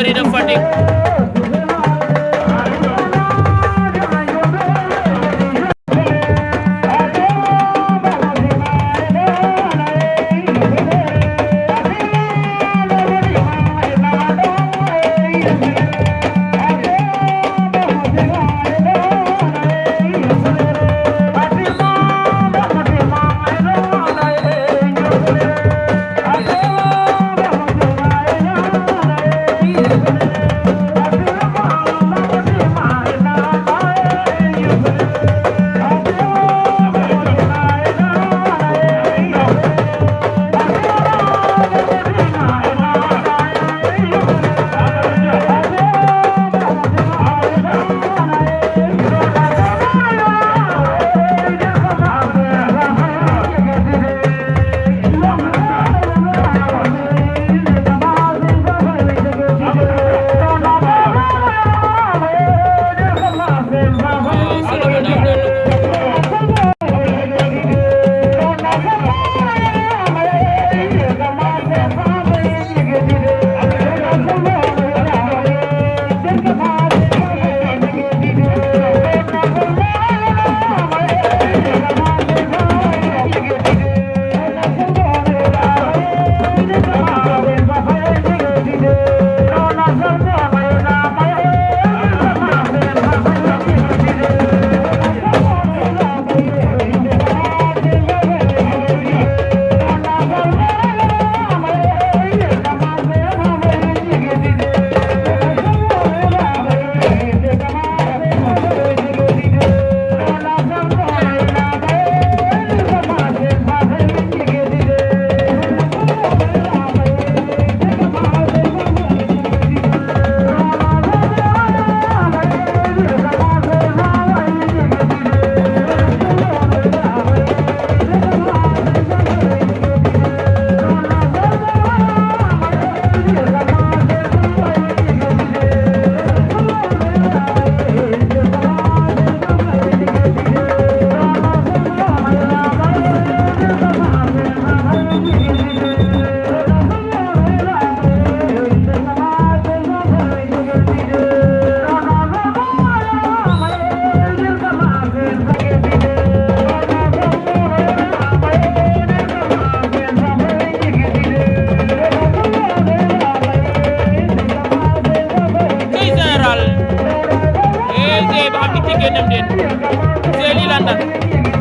écurie de Fatick.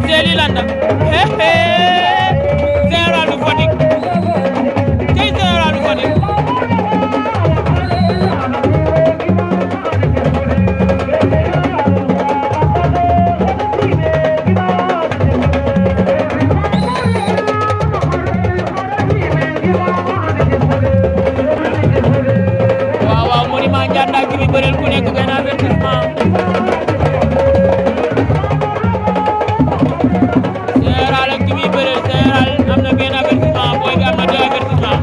Seli Landa Général du Fatick kay Général du Fatick waaw monument Ndianda ki bi bëreel ku nekk benn avertissement Général ak ki muy bëreel Général am na benn avertissement booy bi am na deux avertissement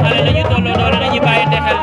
xale lañu tolloo doole dañuy bàyyi xel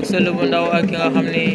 jàkkaarloog Sëll bu ndaw ak ki nga xam ni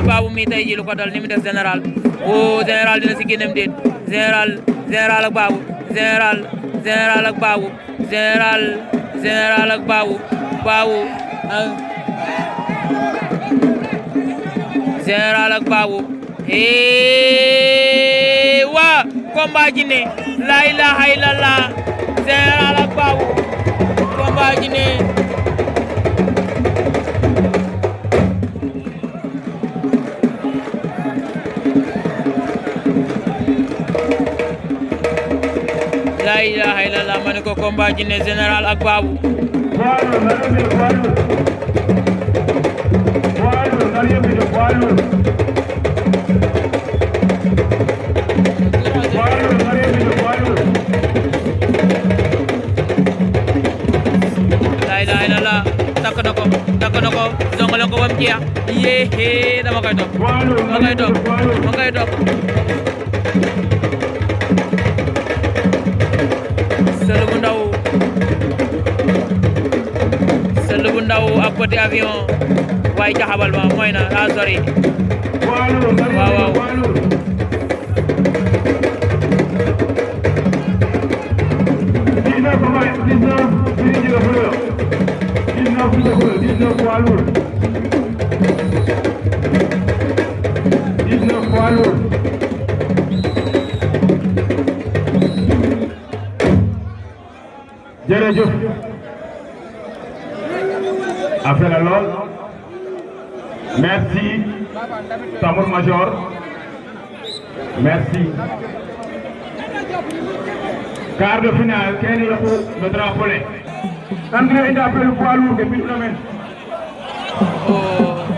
Babou mi tey jii lu ko dal ni mu def général général dina si génnem déet général ak Babou général ak Babou général ak Babou général ak Babou waa combat Djiné la ilaha illallah général ak Babou combat Djiné la ilaha illallah ma ne ko combat Djiné général ak Babou la ilaha illallah takk na ko zongale ko bam jeex yéé dama koy topp Sëll bu ndaw ak Petit Avion waaye jaxabal ma mooy na daa sori waaw jërëjëf affaire la lool merci tambour major merci quart de finale kenn yokku le drapeau le André indi appel poids lourd depuis le domaine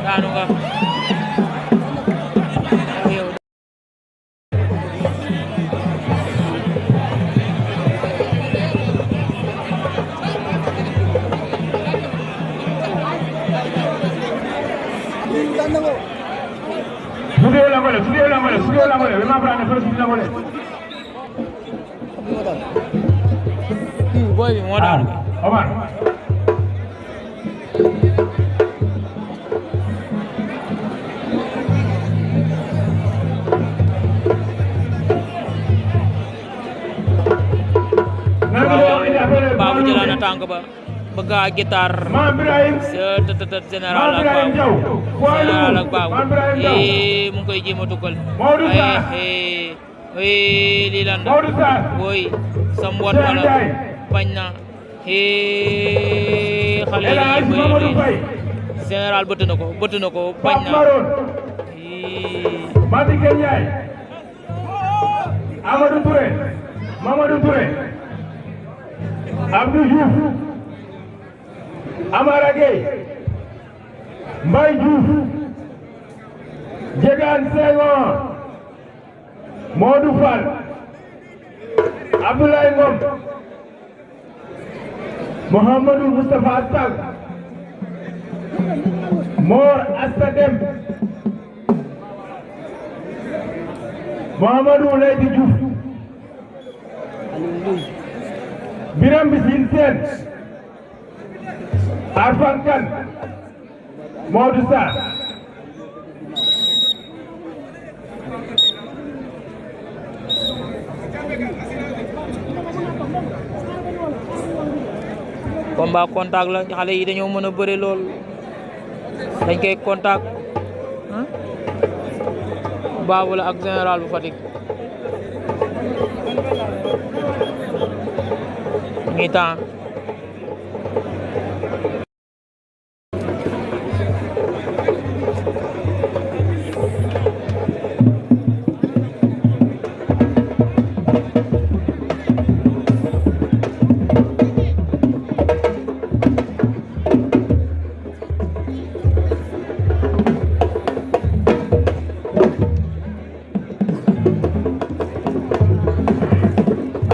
daanu nga Studio la mole, vema prane fere studio la mole. Boy bi moo daanu. Omar. Babou jëlaat na tànk ba bëgg a guitare général ak Babou mu ngi koy jéem a dugal lii lan la woy sa mboot wala bañ na xale yi général bëtt na ko bañ na Amadou Touré Mamadou Touré Abdou Diouf Amara Gueye Mbaye Diouf Diegane Senghor Modou Fall Abdoulaye Ngom Mouhamadou Moustapha Tall Mor Asta Dem Mouhamadou Leydi Diouf Biram Bisin Sène Arfan Kane Modou Sarr combat contact la xale yi dañoo mën a bëre lool dañ koy contact Babou la ak général bu Fatick mi temps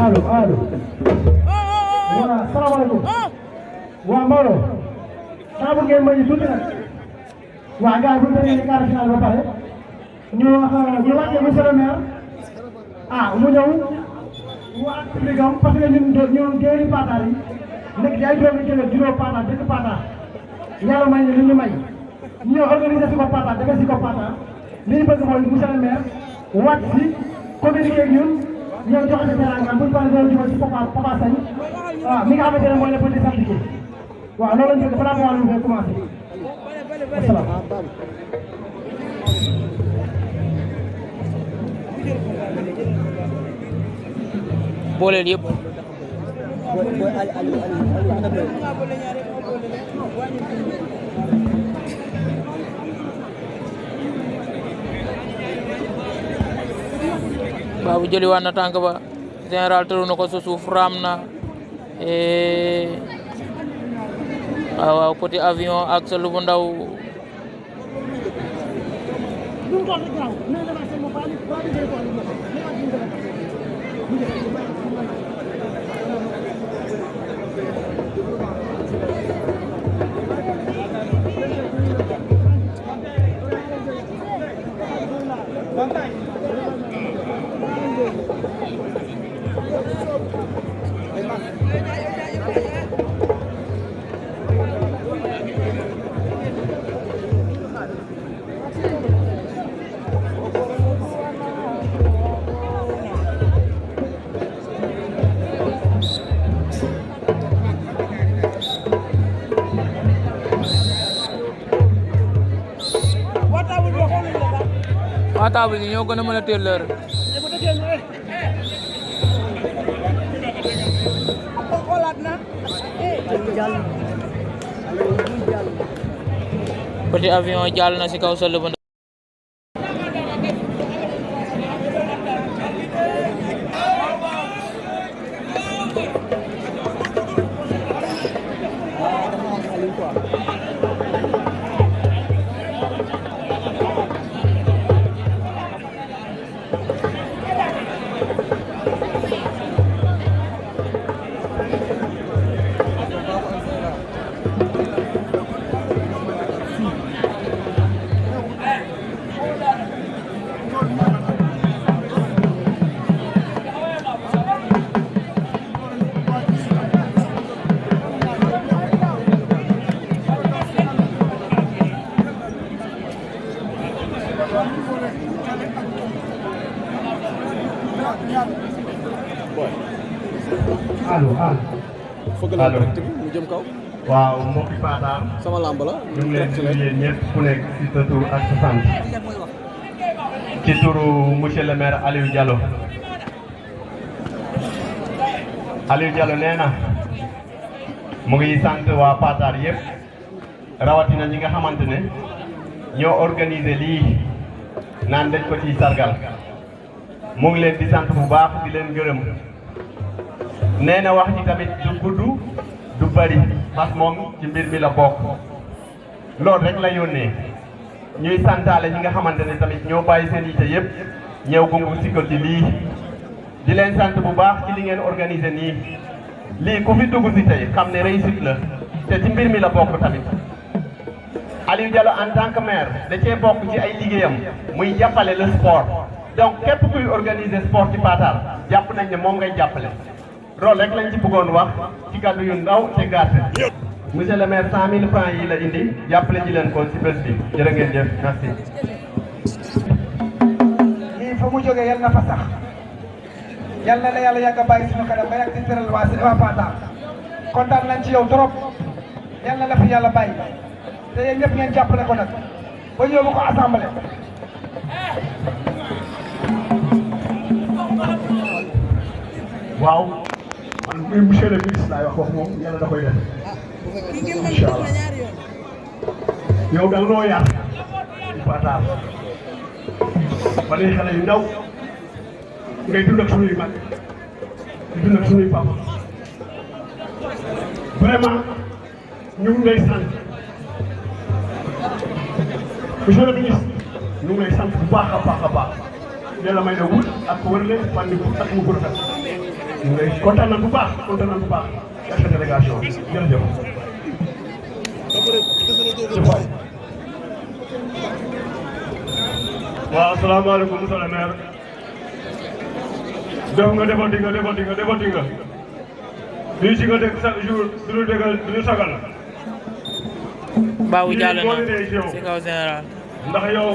allo voilà salaamaaleykum waa Mbaro saa bu ngeen may tuuti nag waa gars bu ñu demee quart final ba pare ñu wàccee monsieur le maire mu ñëw waa public am parce que ñun géeri Patar yi nekk ci ay doomi jëlee juróom Patar dëkk Patar yàlla may ñu li ñu may ñu ñëw organiser si ko Patar dëkk si ko Patar li ñu bëgg mooy monsieur le maire wàcc si communiqué ak ñun ñoom joxe na teranga bu ñu paree doon jubal ci Papa Sagne mi nga xamante ne mooy le petit syndicat waaw loolu lañ bëgg balaa moo wàllu ngay commencé asalaam booleel yëpp Babou jëliwaat na tànk ba général tëru na ko sa suuf raam na waaw petit avion ak sa lu bu ndaw waa table yi ñoo gën a mën a teel leer petit avion jàll na si kaw sëll bu allo mu jëm kaw waaw mbokki Patar sama lamb la ñu ngi leen di nuyu yéen ñëpp ku nekk ci sa tur ak sa sant ci turu monsieur le maire Aliou Diallo nee na mu ngi sant waa Patar yëpp rawatina ñi nga xamante ne ñoo organiser lii naan dañ ko ciy sargal mu ngi leen di sant bu baax di leen gërëm nee na wax ji tamit du gudd du bari parce que moom ci mbir mi la bokk loolu rek la yónnee ñuy santaale ñi nga xamante ne tamit ñoo bàyyi seen yite yëpp ñëw gungu si ko ci lii di leen sant bu baax ci li ngeen organisé nii lii ku fi dugg si tey xam ne réussite la te ci mbir mi la bokk tamit Aliou Diallo en tant que maire da cee bokk ci ay liggéeyam muy jàppale le sport donc képp kuy organiser sport ci Patar jàpp nañ ne moom ngay jàppale loolu rek lañ ci bëggoon wax ci kàddu yu ndaw te gàtt monsieur le maire 100 000 francs yi la indi jàppale ji leen ko ci bés bi jërë ngeen jëf merci. lii fa mu jógee yal na fa sax yal na la yàlla yàgg a bàyyi suñu kanam ba yàgg di tëral waa Patar kontaan nañ ci yow trop yal na la fi yàlla bàyyi te yéen ñëpp ngeen jàppale ko nag ba ñëw ko assemblée. waaw man muy monsieur le ministre laay wax moom yàlla da koy def incha allah yow daal noo yar di Patar ba léegi xale yu ndaw ngay dund ak suñuy mag di dund ak suñuy papa vraiment ñu ngi lay sant monsieur le ministre ñu ngi lay sant bu baax a baax a baax yàlla may na wut ak wër leen fànn ak mu gën a ñu ngi lay kontaan nañ bu baax ak sa délégation jërëjëf. waaw asalaamaaleykum monsieur le maire. def nga defati nga. lii ci nga dégg chaque jour duñu déggal duñu sagal. Babou jàll na si kaw général. ndax yow.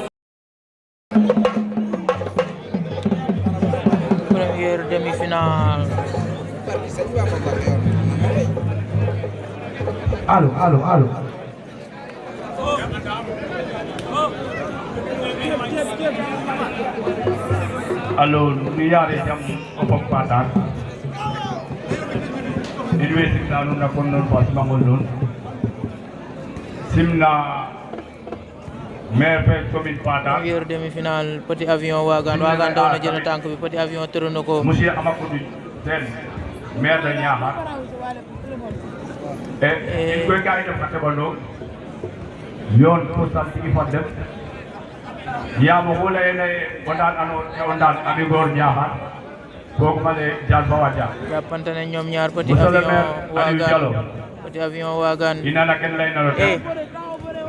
Première demi-finale. allo. allo nu yaare jam o fog Patar in way simna nuun na kon noon fa simangol nuun simna maire fe commune Patar Première demi-finale petit avion Wagan daw na jël tànk bi petit avion tëru na ko monsieur Amadou Sène maire de Niakhar e in koy ka i ndef xa teɓanong yoon fo sam tigi fad def yaam oxu leyena ye o ndaan a ɓigoor Niakhar fogum ale Dial fa wadja jàppante ne ñoom ñaar petit monsieur le avion maire Aliou Diallo Wagan i nana ken leyna no ten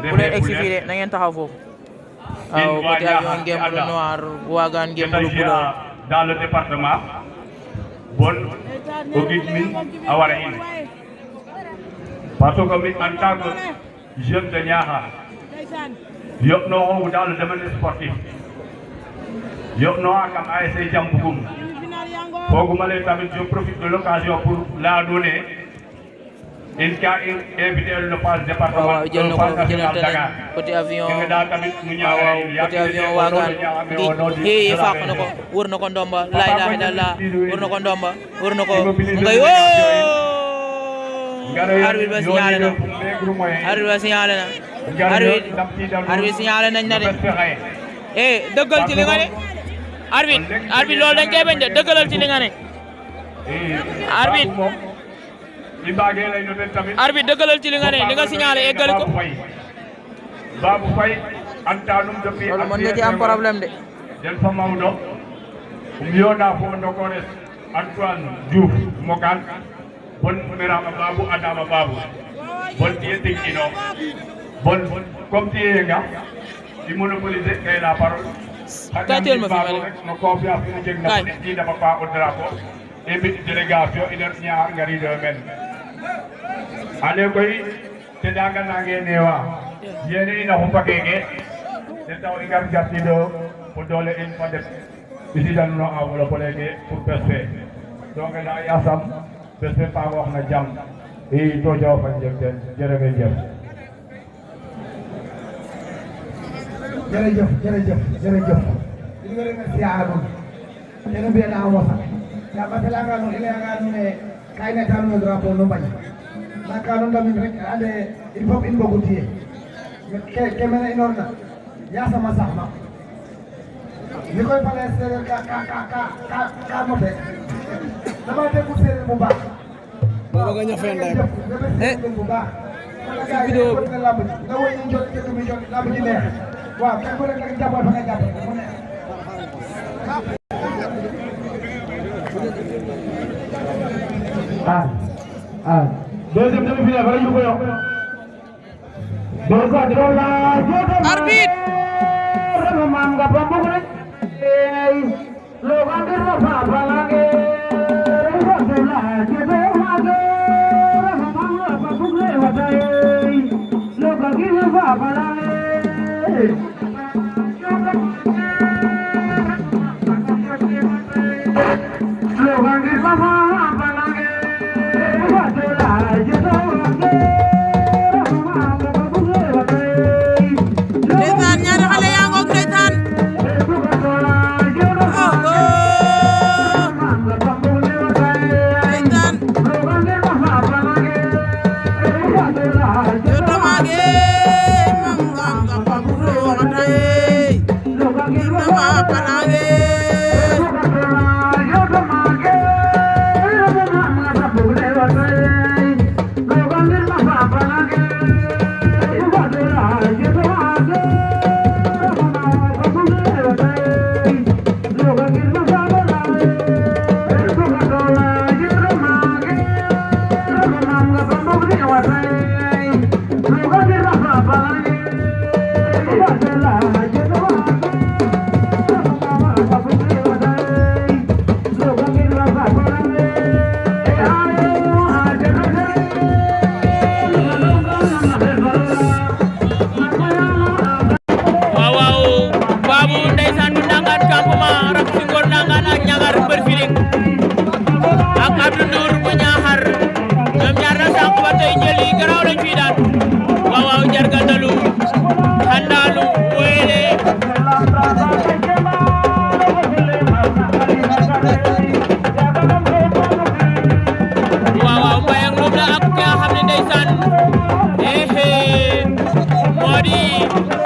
bu leen exifiré na ngeen taxaw foofu waaw petit avion ngeen bleu noir Wagan ngeen bleu couleur dans le département bon o gid min a wara in parce que mi en tant que jeune de Niakhar yoɓnoxoogu dans le domaine sportif yoɓnoxa kam ASC Jam Bugum fogum ale tamit je profite de l'occasion pour la donner in ka invité le phase département waaw jël na ko jëlante Dakar petit avion da tamit mu waaw petit avion Wagan gi fàq na ko wër na ko ndomba la ilaha illallah wër na ko ndomba wër na ko ngay arbitre ba signalé na arbitre signalé nañ na de dëggal ci li nga ne arbitre loolu dañ koy bañ de dëggalal ci li nga ne arbitre dëggalal ci li nga ne li nga signalé eggali ko Babou Faye antanum depuis loolu mën nga ci am problème de den fa Maodo mbiyoɗa fo ndokores Antoine Diouf Mokan bon merama Babou adama Babou bon tiye tigino bon comme tiye nga i monopoliser kay la parole katel ma fi ma no confiance ino jeg na ɗi dama pa o drapeau e mbiɗ délégation iner Niakhar ngarido men ane koy te daga nange newa yene ina xupa keke te taw i ngar gartido fo doole in fa def ɓisidan no enveloppe leke pour bes fe donc nda yasam bes fe pagoox na jam i to jaw fa jeg ten jërëngeen jëf jërëjëf di nga remercier a nuun teno mbiyeɗa mosa yaam a felanga nuun i layanga nuun e ka i neta nuun o drapeau nu mbañ nda ka nu ndamin rek ande il faut in mbogu tiye ke mene inorna yasama sax ma mi koy fale sereer ka mote dama déggu sereer bu baax booba nga ñafee ndeyam. vidéo bi. deuxième demi-finale bala ñu ko yokk arbitre manga bambug rek loga ngir ma fa balange la jebe mage manga bambug le watay loga ngir ma fa balange loga ngir ma fa balange ndeysaan ñaari xale yaa ngoog ndeysaan ndeysaan yo tomage mam nganga pabure waxataye nama panage Modi